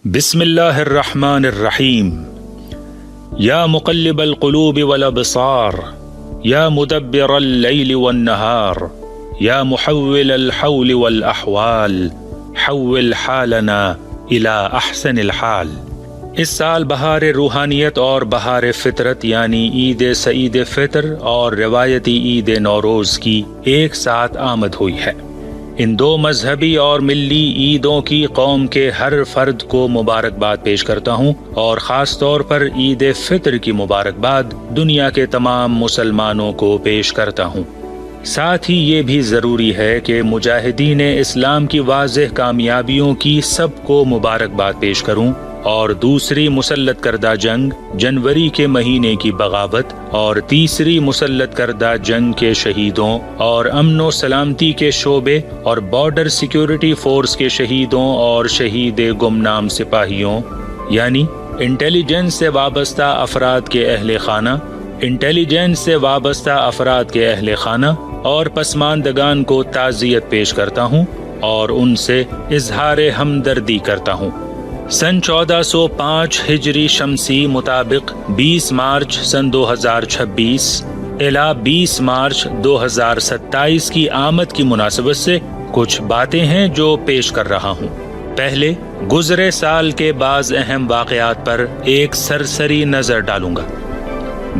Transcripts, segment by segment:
بسم اللہ الرحمن الرحیم یا مقلب القلوب والابصار یا مدبر اللیل والنہار یا محول الحول والاحوال حول حالنا الی احسن الحال۔ اس سال بہار روحانیت اور بہار فطرت یعنی عید سعید فطر اور روایتی عید نوروز کی ایک ساتھ آمد ہوئی ہے۔ ان دو مذہبی اور ملی عیدوں کی قوم کے ہر فرد کو مبارکباد پیش کرتا ہوں، اور خاص طور پر عید فطر کی مبارکباد دنیا کے تمام مسلمانوں کو پیش کرتا ہوں۔ ساتھ ہی یہ بھی ضروری ہے کہ مجاہدین اسلام کی واضح کامیابیوں کی سب کو مبارکباد پیش کروں، اور دوسری مسلط کردہ جنگ جنوری کے مہینے کی بغاوت اور تیسری مسلط کردہ جنگ کے شہیدوں اور امن و سلامتی کے شعبے اور بارڈر سیکیورٹی فورس کے شہیدوں اور شہید گمنام سپاہیوں یعنی انٹیلیجنس سے وابستہ افراد کے اہل خانہ اور پسماندگان کو تعزیت پیش کرتا ہوں اور ان سے اظہار ہمدردی کرتا ہوں۔ سن 1405 ہجری شمسی مطابق 20 مارچ سن 2026 الی 20 مارچ 2027 کی آمد کی مناسبت سے کچھ باتیں ہیں جو پیش کر رہا ہوں۔ پہلے گزرے سال کے بعض اہم واقعات پر ایک سرسری نظر ڈالوں گا۔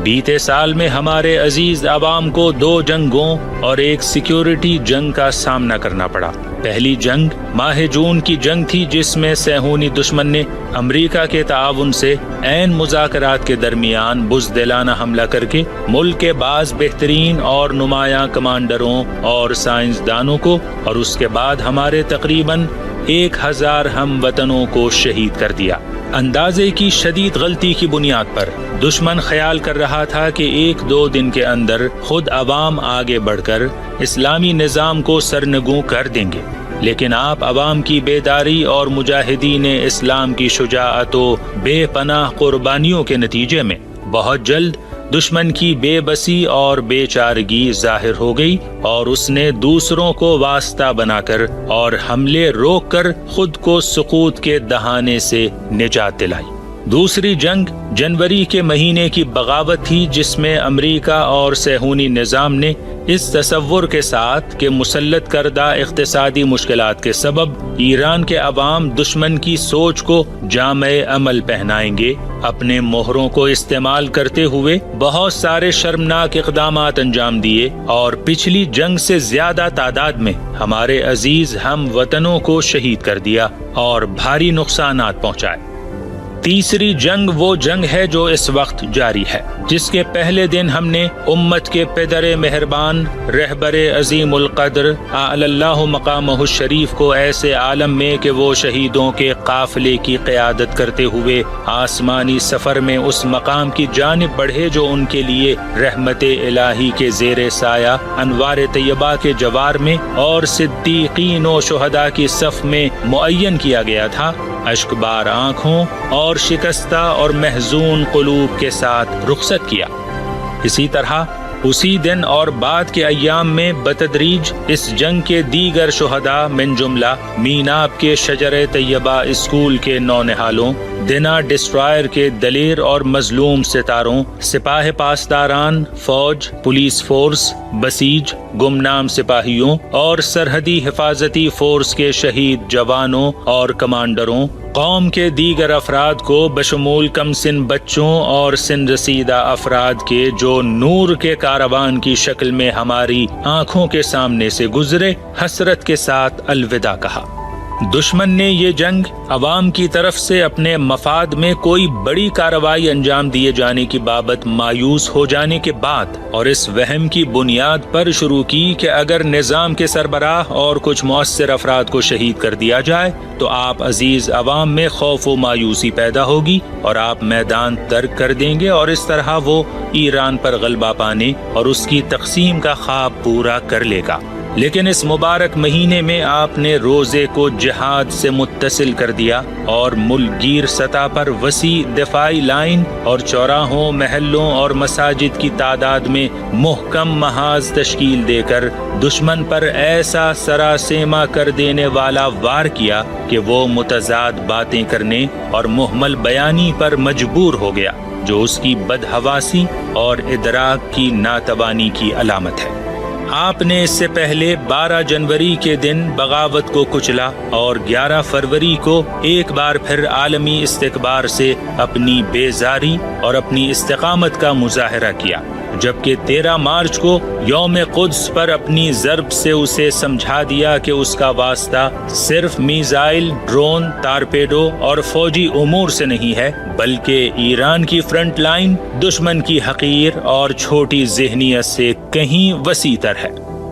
بیتے سال میں ہمارے عزیز عوام کو 2 جنگوں اور ایک سیکیورٹی جنگ کا سامنا کرنا پڑا۔ پہلی جنگ ماہ جون کی جنگ تھی، جس میں صہیونی دشمن نے امریکہ کے تعاون سے عین مذاکرات کے درمیان بزدلانہ حملہ کر کے ملک کے بعض بہترین اور نمایاں کمانڈروں اور سائنسدانوں کو اور اس کے بعد ہمارے تقریباً 1000 ہم وطنوں کو شہید کر دیا۔ اندازے کی شدید غلطی کی بنیاد پر دشمن خیال کر رہا تھا کہ 1-2 دن کے اندر خود عوام آگے بڑھ کر اسلامی نظام کو سرنگوں کر دیں گے، لیکن آپ عوام کی بیداری اور مجاہدین اسلام کی شجاعت و بے پناہ قربانیوں کے نتیجے میں بہت جلد دشمن کی بے بسی اور بے چارگی ظاہر ہو گئی، اور اس نے دوسروں کو واسطہ بنا کر اور حملے روک کر خود کو سقوط کے دہانے سے نجات دلائی۔ دوسری جنگ جنوری کے مہینے کی بغاوت تھی، جس میں امریکہ اور صہیونی نظام نے اس تصور کے ساتھ کہ مسلط کردہ اقتصادی مشکلات کے سبب ایران کے عوام دشمن کی سوچ کو جامع عمل پہنائیں گے، اپنے مہروں کو استعمال کرتے ہوئے بہت سارے شرمناک اقدامات انجام دیے اور پچھلی جنگ سے زیادہ تعداد میں ہمارے عزیز ہم وطنوں کو شہید کر دیا اور بھاری نقصانات پہنچائے۔ تیسری جنگ وہ جنگ ہے جو اس وقت جاری ہے، جس کے پہلے دن ہم نے امت کے پدر مہربان رہبر عظیم القدر اعلی اللہ مقامہ الشریف کو ایسے عالم میں کہ وہ شہیدوں کے قافلے کی قیادت کرتے ہوئے آسمانی سفر میں اس مقام کی جانب بڑھے جو ان کے لیے رحمت الہی کے زیر سایہ انوار طیبہ کے جوار میں اور صدیقین و شہداء کی صف میں معین کیا گیا تھا، اشک بار آنکھوں اور شکستہ اور محزون قلوب کے ساتھ رخصت کیا۔ اسی طرح اسی دن اور بعد کے ایام میں بتدریج اس جنگ کے دیگر شہداء من جملہ میناب کے شجر طیبہ اسکول کے نونہالوں، دینا ڈسٹرائر کے دلیر اور مظلوم ستاروں، سپاہ پاسداران، فوج، پولیس فورس، بسیج، گمنام سپاہیوں اور سرحدی حفاظتی فورس کے شہید جوانوں اور کمانڈروں، قوم کے دیگر افراد کو بشمول کم سن بچوں اور سن رسیدہ افراد کے جو نور کے کاروان کی شکل میں ہماری آنکھوں کے سامنے سے گزرے، حسرت کے ساتھ الوداع کہا۔ دشمن نے یہ جنگ عوام کی طرف سے اپنے مفاد میں کوئی بڑی کارروائی انجام دیے جانے کی بابت مایوس ہو جانے کے بعد اور اس وہم کی بنیاد پر شروع کی کہ اگر نظام کے سربراہ اور کچھ مؤثر افراد کو شہید کر دیا جائے تو آپ عزیز عوام میں خوف و مایوسی پیدا ہوگی اور آپ میدان ترک کر دیں گے، اور اس طرح وہ ایران پر غلبہ پانے اور اس کی تقسیم کا خواب پورا کر لے گا۔ لیکن اس مبارک مہینے میں آپ نے روزے کو جہاد سے متصل کر دیا اور ملک گیر سطح پر وسیع دفاعی لائن اور چوراہوں، محلوں اور مساجد کی تعداد میں محکم محاذ تشکیل دے کر دشمن پر ایسا سراسیما کر دینے والا وار کیا کہ وہ متضاد باتیں کرنے اور محمل بیانی پر مجبور ہو گیا، جو اس کی بدحواسی اور ادراک کی ناتوانی کی علامت ہے۔ آپ نے اس سے پہلے 12 جنوری کے دن بغاوت کو کچلا اور 11 فروری کو ایک بار پھر عالمی استکبار سے اپنی بیزاری اور اپنی استقامت کا مظاہرہ کیا، جبکہ 13 مارچ کو یوم قدس پر اپنی ضرب سے اسے سمجھا دیا کہ اس کا واسطہ صرف میزائل، ڈرون، تارپیڈو اور فوجی امور سے نہیں ہے، بلکہ ایران کی فرنٹ لائن دشمن کی حقیر اور چھوٹی ذہنیت سے کہیں وسیع تر ہے۔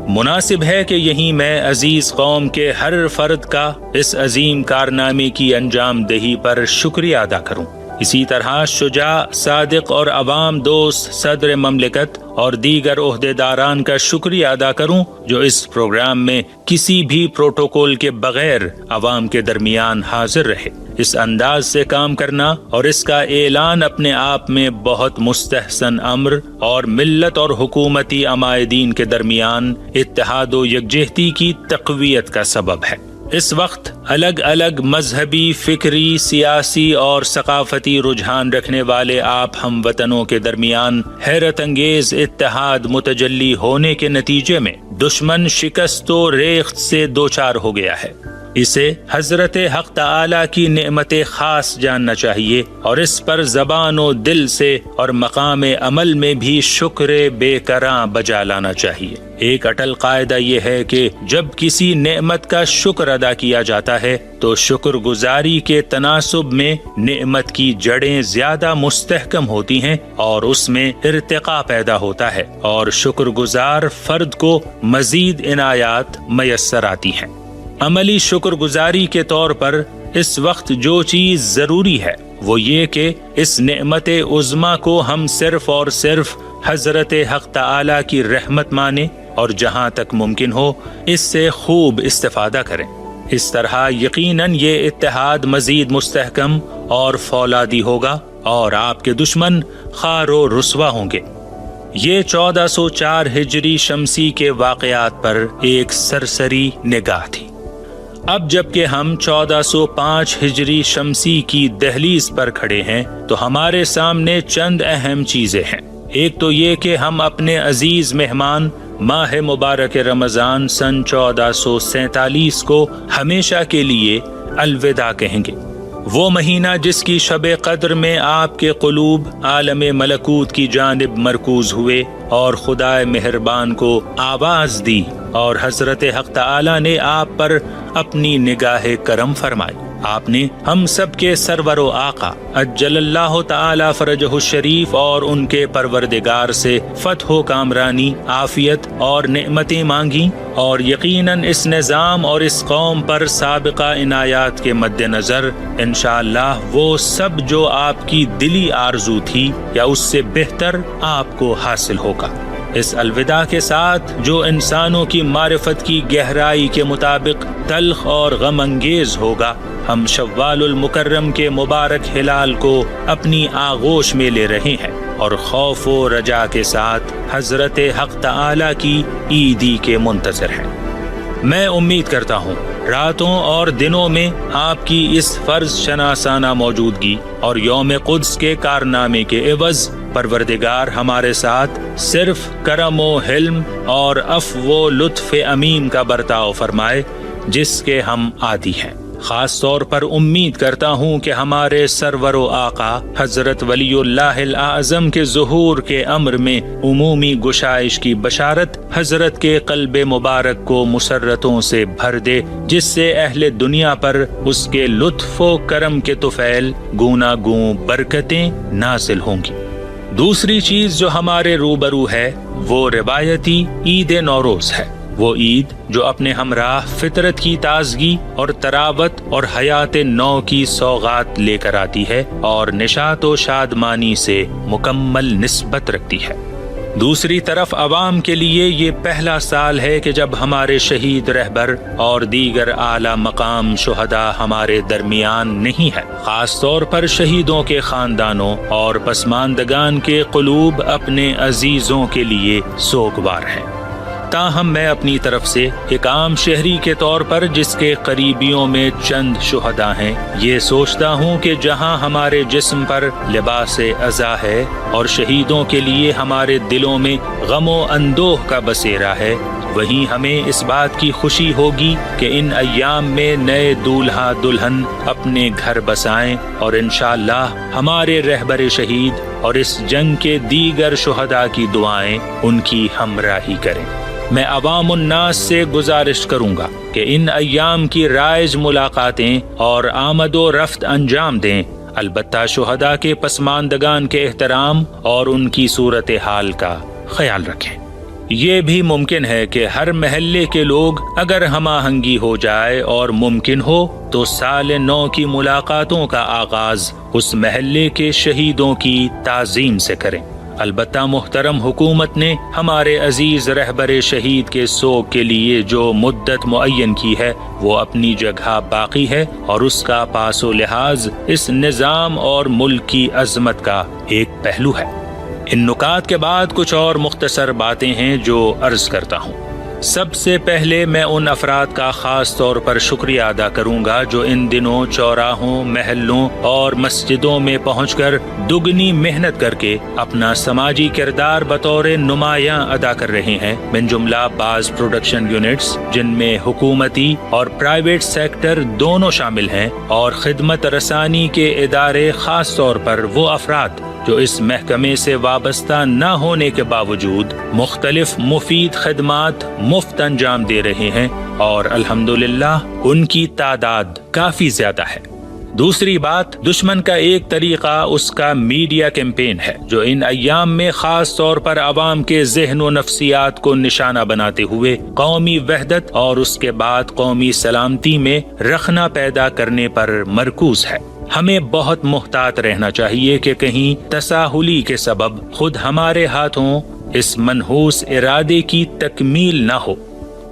مناسب ہے کہ یہیں میں عزیز قوم کے ہر فرد کا اس عظیم کارنامے کی انجام دہی پر شکریہ ادا کروں۔ اسی طرح شجاع، صادق اور عوام دوست صدر مملکت اور دیگر عہدیداران کا شکریہ ادا کروں جو اس پروگرام میں کسی بھی پروٹوکول کے بغیر عوام کے درمیان حاضر رہے۔ اس انداز سے کام کرنا اور اس کا اعلان اپنے آپ میں بہت مستحسن امر اور ملت اور حکومتی عمائدین کے درمیان اتحاد و یکجہتی کی تقویت کا سبب ہے۔ اس وقت الگ الگ مذہبی، فکری، سیاسی اور ثقافتی رجحان رکھنے والے آپ ہم وطنوں کے درمیان حیرت انگیز اتحاد متجلی ہونے کے نتیجے میں دشمن شکست و ریخت سے دوچار ہو گیا ہے۔ اسے حضرت حق تعالی کی نعمت خاص جاننا چاہیے اور اس پر زبان و دل سے اور مقام عمل میں بھی شکر بے کراں بجا لانا چاہیے۔ ایک اٹل قاعدہ یہ ہے کہ جب کسی نعمت کا شکر ادا کیا جاتا ہے تو شکر گزاری کے تناسب میں نعمت کی جڑیں زیادہ مستحکم ہوتی ہیں اور اس میں ارتقاء پیدا ہوتا ہے اور شکر گزار فرد کو مزید عنایات میسر آتی ہیں۔ عملی شکر گزاری کے طور پر اس وقت جو چیز ضروری ہے وہ یہ کہ اس نعمت عظمیٰ کو ہم صرف اور صرف حضرت حق تعالی کی رحمت مانیں اور جہاں تک ممکن ہو اس سے خوب استفادہ کریں۔ اس طرح یقیناً یہ اتحاد مزید مستحکم اور فولادی ہوگا اور آپ کے دشمن خوار و رسوا ہوں گے۔ یہ 1404 ہجری شمسی کے واقعات پر ایک سرسری نگاہ تھی۔ اب جبکہ ہم 1405 ہجری شمسی کی دہلیز پر کھڑے ہیں تو ہمارے سامنے چند اہم چیزیں ہیں۔ ایک تو یہ کہ ہم اپنے عزیز مہمان ماہ مبارک رمضان سن 1447 کو ہمیشہ کے لیے الوداع کہیں گے۔ وہ مہینہ جس کی شب قدر میں آپ کے قلوب عالم ملکوت کی جانب مرکوز ہوئے اور خدائے مہربان کو آواز دی اور حضرت حق تعالی نے آپ پر اپنی نگاہ کرم فرمائی۔ آپ نے ہم سب کے سرور و آقا اجل اللہ تعالی فرجہ الشریف اور ان کے پروردگار سے فتح و کامرانی، عافیت اور نعمتیں مانگی اور یقیناً اس نظام اور اس قوم پر سابقہ عنایات کے مد نظر انشاءاللہ وہ سب جو آپ کی دلی آرزو تھی یا اس سے بہتر آپ کو حاصل ہوگا۔ اس الوداع کے ساتھ جو انسانوں کی معرفت کی گہرائی کے مطابق تلخ اور غم انگیز ہوگا، ہم شوال المکرم کے مبارک ہلال کو اپنی آغوش میں لے رہے ہیں اور خوف و رجا کے ساتھ حضرت حق تعالی کی عیدی کے منتظر ہیں۔ میں امید کرتا ہوں راتوں اور دنوں میں آپ کی اس فرض شناسانہ موجودگی اور یوم قدس کے کارنامے کے عوض پروردگار ہمارے ساتھ صرف کرم و حلم اور عفو و لطف عمیم کا برتاؤ فرمائے جس کے ہم عادی ہیں۔ خاص طور پر امید کرتا ہوں کہ ہمارے سرور و آقا حضرت ولی اللہ الاعظم کے ظہور کے امر میں عمومی گشائش کی بشارت حضرت کے قلب مبارک کو مسرتوں سے بھر دے، جس سے اہل دنیا پر اس کے لطف و کرم کے طفیل گونا گوں برکتیں نازل ہوں گی۔ دوسری چیز جو ہمارے روبرو ہے وہ روایتی عید نوروز ہے، وہ عید جو اپنے ہمراہ فطرت کی تازگی اور تراوت اور حیات نو کی سوغات لے کر آتی ہے اور نشاط و شادمانی سے مکمل نسبت رکھتی ہے۔ دوسری طرف عوام کے لیے یہ پہلا سال ہے کہ جب ہمارے شہید رہبر اور دیگر اعلیٰ مقام شہداء ہمارے درمیان نہیں ہے۔ خاص طور پر شہیدوں کے خاندانوں اور پسماندگان کے قلوب اپنے عزیزوں کے لیے سوگوار ہیں۔ تاہم میں اپنی طرف سے ایک عام شہری کے طور پر جس کے قریبیوں میں چند شہداء ہیں، یہ سوچتا ہوں کہ جہاں ہمارے جسم پر لباس عزا ہے اور شہیدوں کے لیے ہمارے دلوں میں غم و اندوہ کا بسیرا ہے، وہیں ہمیں اس بات کی خوشی ہوگی کہ ان ایام میں نئے دولہا دلہن اپنے گھر بسائیں اور انشاءاللہ ہمارے رہبر شہید اور اس جنگ کے دیگر شہداء کی دعائیں ان کی ہمراہی کریں۔ میں عوام الناس سے گزارش کروں گا کہ ان ایام کی رائج ملاقاتیں اور آمد و رفت انجام دیں، البتہ شہداء کے پسماندگان کے احترام اور ان کی صورتحال کا خیال رکھیں۔ یہ بھی ممکن ہے کہ ہر محلے کے لوگ اگر ہم آہنگی ہو جائے اور ممکن ہو تو سال نو کی ملاقاتوں کا آغاز اس محلے کے شہیدوں کی تعظیم سے کریں۔ البتہ محترم حکومت نے ہمارے عزیز رہبر شہید کے سوگ کے لیے جو مدت معین کی ہے وہ اپنی جگہ باقی ہے اور اس کا پاس و لحاظ اس نظام اور ملک کی عظمت کا ایک پہلو ہے۔ ان نکات کے بعد کچھ اور مختصر باتیں ہیں جو عرض کرتا ہوں۔ سب سے پہلے میں ان افراد کا خاص طور پر شکریہ ادا کروں گا جو ان دنوں چوراہوں، محلوں اور مسجدوں میں پہنچ کر دگنی محنت کر کے اپنا سماجی کردار بطور نمایاں ادا کر رہے ہیں، من جملہ بعض پروڈکشن یونٹس جن میں حکومتی اور پرائیویٹ سیکٹر دونوں شامل ہیں، اور خدمت رسانی کے ادارے، خاص طور پر وہ افراد جو اس محکمے سے وابستہ نہ ہونے کے باوجود مختلف مفید خدمات مفت انجام دے رہے ہیں، اور الحمدللہ ان کی تعداد کافی زیادہ ہے۔ دوسری بات، دشمن کا ایک طریقہ اس کا میڈیا کیمپین ہے جو ان ایام میں خاص طور پر عوام کے ذہن و نفسیات کو نشانہ بناتے ہوئے قومی وحدت اور اس کے بعد قومی سلامتی میں رخنہ پیدا کرنے پر مرکوز ہے۔ ہمیں بہت محتاط رہنا چاہیے کہ کہیں تساہلی کے سبب خود ہمارے ہاتھوں اس منحوس ارادے کی تکمیل نہ ہو۔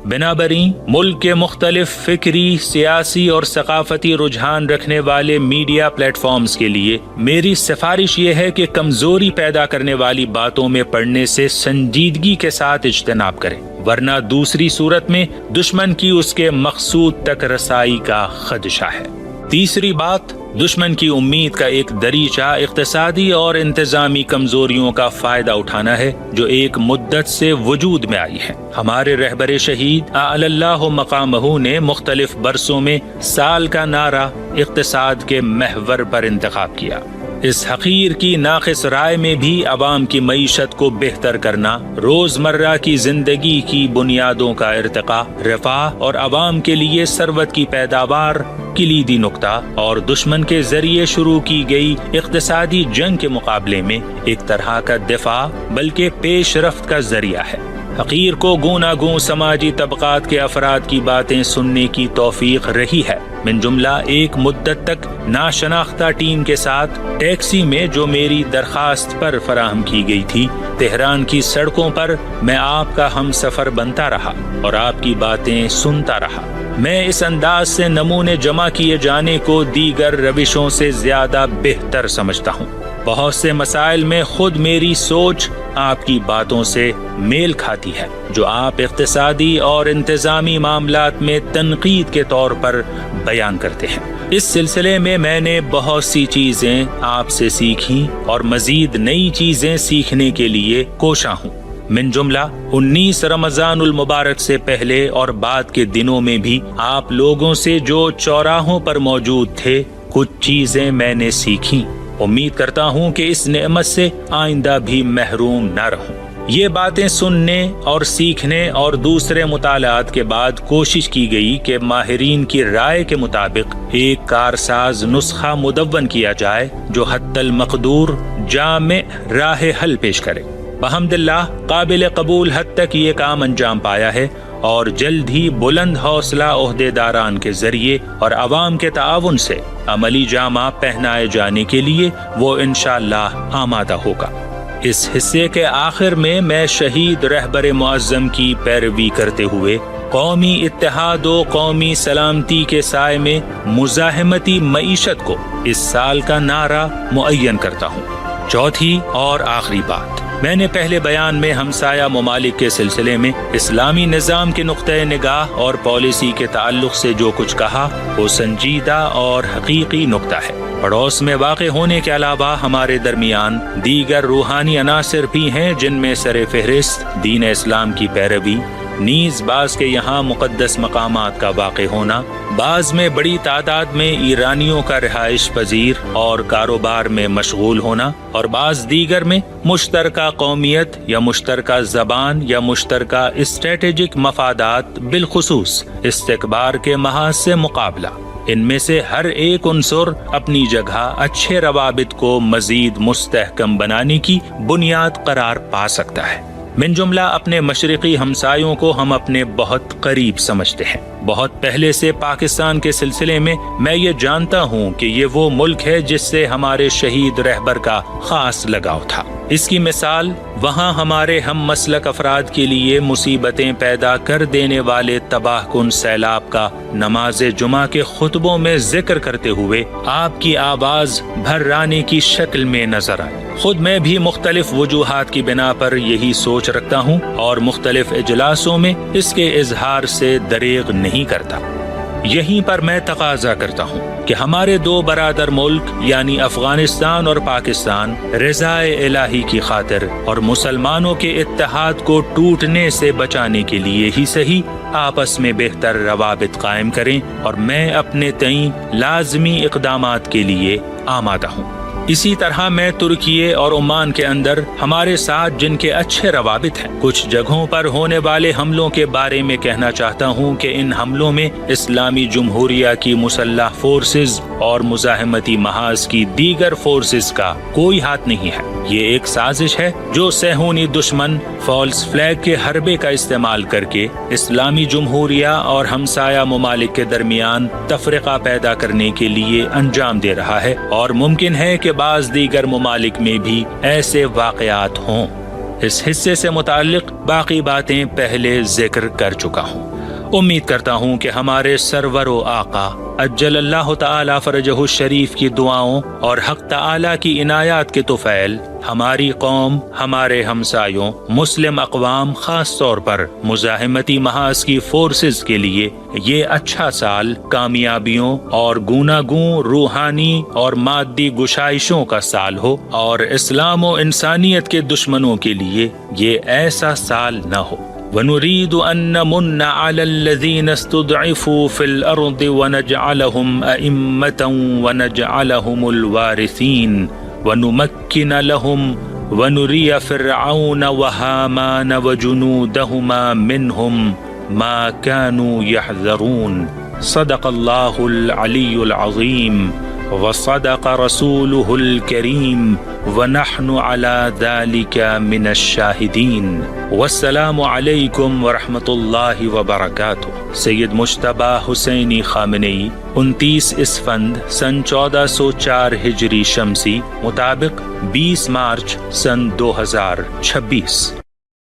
بنابراین ملک کے مختلف فکری، سیاسی اور ثقافتی رجحان رکھنے والے میڈیا پلیٹ فارمز کے لیے میری سفارش یہ ہے کہ کمزوری پیدا کرنے والی باتوں میں پڑنے سے سنجیدگی کے ساتھ اجتناب کریں، ورنہ دوسری صورت میں دشمن کی اس کے مقصود تک رسائی کا خدشہ ہے۔ تیسری بات، دشمن کی امید کا ایک دریچہ اقتصادی اور انتظامی کمزوریوں کا فائدہ اٹھانا ہے جو ایک مدت سے وجود میں آئی ہے۔ ہمارے رہبر شہید اعلی اللہ مقامہ نے مختلف برسوں میں سال کا نعرہ اقتصاد کے محور پر انتخاب کیا۔ اس حقیر کی ناقص رائے میں بھی عوام کی معیشت کو بہتر کرنا، روزمرہ کی زندگی کی بنیادوں کا ارتقاء، رفاہ اور عوام کے لیے ثروت کی پیداوار کلیدی نقطہ، اور دشمن کے ذریعے شروع کی گئی اقتصادی جنگ کے مقابلے میں ایک طرح کا دفاع بلکہ پیش رفت کا ذریعہ ہے۔ حقیر کو گوناگوں سماجی طبقات کے افراد کی باتیں سننے کی توفیق رہی ہے، من جملہ ایک مدت تک ناشناختہ ٹیم کے ساتھ ٹیکسی میں جو میری درخواست پر فراہم کی گئی تھی، تہران کی سڑکوں پر میں آپ کا ہم سفر بنتا رہا اور آپ کی باتیں سنتا رہا۔ میں اس انداز سے نمونے جمع کیے جانے کو دیگر روشوں سے زیادہ بہتر سمجھتا ہوں۔ بہت سے مسائل میں خود میری سوچ آپ کی باتوں سے میل کھاتی ہے جو آپ اقتصادی اور انتظامی معاملات میں تنقید کے طور پر بیان کرتے ہیں۔ اس سلسلے میں نے بہت سی چیزیں آپ سے سیکھی اور مزید نئی چیزیں سیکھنے کے لیے کوشاں ہوں۔ من جملہ 19 رمضان المبارک سے پہلے اور بعد کے دنوں میں بھی آپ لوگوں سے جو چوراہوں پر موجود تھے کچھ چیزیں میں نے سیکھی۔ امید کرتا ہوں کہ اس نعمت سے آئندہ بھی محروم نہ رہوں۔ یہ باتیں سننے اور سیکھنے اور دوسرے مطالعات کے بعد کوشش کی گئی کہ ماہرین کی رائے کے مطابق ایک کارساز نسخہ مدون کیا جائے جو حد المقدور جامع راہ حل پیش کرے۔ بحمداللہ قابل قبول حد تک یہ کام انجام پایا ہے، اور جلد ہی بلند حوصلہ عہدیداران کے ذریعے اور عوام کے تعاون سے عملی جامہ پہنائے جانے کے لیے وہ انشاءاللہ آمادہ ہوگا۔ اس حصے کے آخر میں شہید رہبر معظم کی پیروی کرتے ہوئے قومی اتحاد و قومی سلامتی کے سائے میں مزاحمتی معیشت کو اس سال کا نعرہ معین کرتا ہوں۔ چوتھی اور آخری بات، میں نے پہلے بیان میں ہمسایہ ممالک کے سلسلے میں اسلامی نظام کے نقطۂ نگاہ اور پالیسی کے تعلق سے جو کچھ کہا وہ سنجیدہ اور حقیقی نقطہ ہے۔ پڑوس میں واقع ہونے کے علاوہ ہمارے درمیان دیگر روحانی عناصر بھی ہیں جن میں سر فہرست دین اسلام کی پیروی، نیز بعض کے یہاں مقدس مقامات کا واقع ہونا، بعض میں بڑی تعداد میں ایرانیوں کا رہائش پذیر اور کاروبار میں مشغول ہونا، اور بعض دیگر میں مشترکہ قومیت یا مشترکہ زبان یا مشترکہ اسٹریٹجک مفادات، بالخصوص استکبار کے محاذ سے مقابلہ۔ ان میں سے ہر ایک عنصر اپنی جگہ اچھے روابط کو مزید مستحکم بنانے کی بنیاد قرار پا سکتا ہے۔ من جملہ اپنے مشرقی ہمسایوں کو ہم اپنے بہت قریب سمجھتے ہیں۔ بہت پہلے سے پاکستان کے سلسلے میں یہ جانتا ہوں کہ یہ وہ ملک ہے جس سے ہمارے شہید رہبر کا خاص لگاؤ تھا۔ اس کی مثال وہاں ہمارے ہم مسلک افراد کے لیے مصیبتیں پیدا کر دینے والے تباہ کن سیلاب کا نماز جمعہ کے خطبوں میں ذکر کرتے ہوئے آپ کی آواز بھرانے کی شکل میں نظر آئی۔ خود میں بھی مختلف وجوہات کی بنا پر یہی سوچ رکھتا ہوں اور مختلف اجلاسوں میں اس کے اظہار سے دریغ نہیں کرتا۔ یہیں پر میں تقاضا کرتا ہوں کہ ہمارے دو برادر ملک یعنی افغانستان اور پاکستان رضائے الہی کی خاطر اور مسلمانوں کے اتحاد کو ٹوٹنے سے بچانے کے لیے ہی صحیح آپس میں بہتر روابط قائم کریں، اور میں اپنے تئیں لازمی اقدامات کے لیے آمادہ ہوں۔ اسی طرح میں ترکیے اور عمان کے اندر ہمارے ساتھ جن کے اچھے روابط ہیں، کچھ جگہوں پر ہونے والے حملوں کے بارے میں کہنا چاہتا ہوں کہ ان حملوں میں اسلامی جمہوریہ کی مسلح فورسز اور مزاحمتی محاذ کی دیگر فورسز کا کوئی ہاتھ نہیں ہے۔ یہ ایک سازش ہے جو صہیونی دشمن فالس فلیگ کے حربے کا استعمال کر کے اسلامی جمہوریہ اور ہمسایہ ممالک کے درمیان تفرقہ پیدا کرنے کے لیے انجام دے رہا ہے، اور ممکن ہے کہ بعض دیگر ممالک میں بھی ایسے واقعات ہوں۔ اس حصے سے متعلق باقی باتیں پہلے ذکر کر چکا ہوں۔ امید کرتا ہوں کہ ہمارے سرور و آقا اجل اللہ تعالی فرجہ الشریف کی دعاؤں اور حق تعالی کی عنایات کے طفیل ہماری قوم، ہمارے ہمسایوں، مسلم اقوام، خاص طور پر مزاحمتی محاذ کی فورسز کے لیے یہ اچھا سال کامیابیوں اور گوناگوں روحانی اور مادی گشائشوں کا سال ہو، اور اسلام و انسانیت کے دشمنوں کے لیے یہ ایسا سال نہ ہو۔ وَنُرِيدُ أَن نَّمُنَّ عَلَى الَّذِينَ اسْتُضْعِفُوا فِي الْأَرْضِ وَنَجْعَلَهُمْ أَئِمَّةً وَنَجْعَلَهُمُ الْوَارِثِينَ وَنُمَكِّنَ لَهُمْ وَنُرِيَ فِرْعَوْنَ وَهَامَانَ وَجُنُودَهُمَا مِنْهُمْ مَا كَانُوا يَحْذَرُونَ صدق الله العلي العظيم وصدق رسوله الكريم ونحن على ذلك من الشاهدين والسلام عليكم ورحمة الله وبركاته۔ سید مجتبی حسینی خامنئی 29 اسفند سن 1404 ہجری شمسی مطابق 20 مارچ سن 2026۔